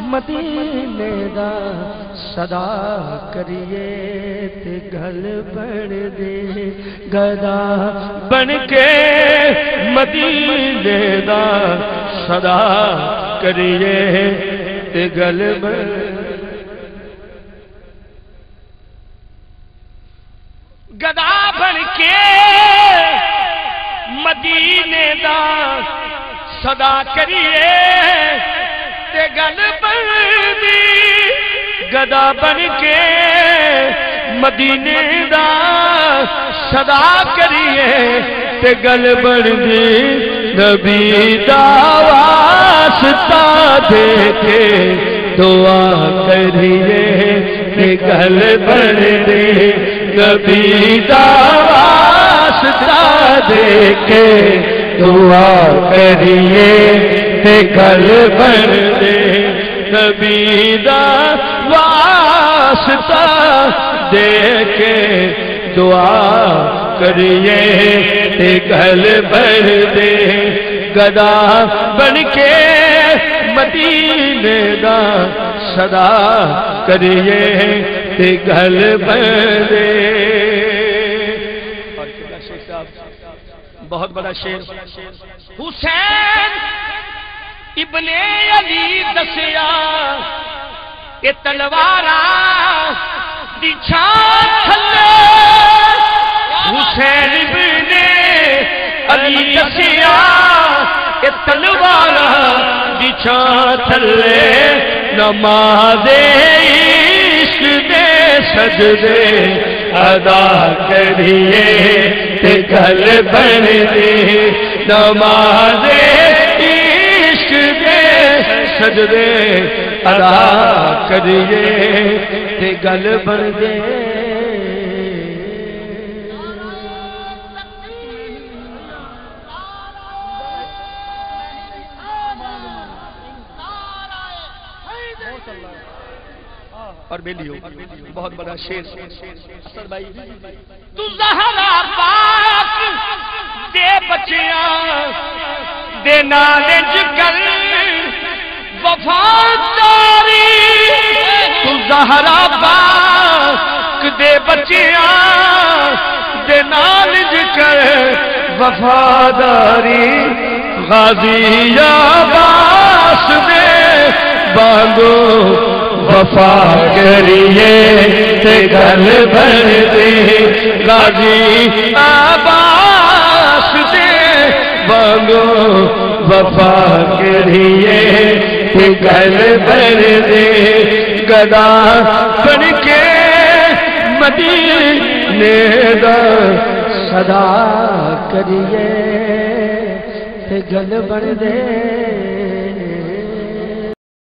مدینے دا صدا کریے تے گل بن دے گدا بن کے مدینے دا صدا کریے تے گل بن گدا بن کے مدینے دا صدا کریے تے گل بن دی گدا بن کے مدینے دا صدا کریے تے گل بن دی نبی دا واسطہ دے کے دعا کریے تے گل بن دی نبی دا واسطہ دے کے دعا کریے تے گل بن دے نبی دا واسطہ دے کے دعا کریے تے گل بن دے گدا بن کے مدینے دا صدا کریے تے گل بن دے بہت بڑا شعر حسین ابن علی دسیا یہ تلوارا دی چھان تھلے حسین ابن علی دسیا یہ تلوارا دی چھان تھلے نماز عشق دے سجدے ادا کریے تے گل بن دے نماز عشق دے سجدے ادا کریے تے گل بن دے اور بیلیو بہت بڑا شیر اصل بھائی تو زہرا پاک دے بچیاں دے نالج کر وفاداری تو زہرا پاک دے بچیاں دے نالج کر وفاداری غازی عباس دے بانگو وفا کریے تے گل بن دے غازی عباس دے بانگو وفا کریے تے گل بن دے گدا بن کے مدینے دا صدا کریے تے گل بن دے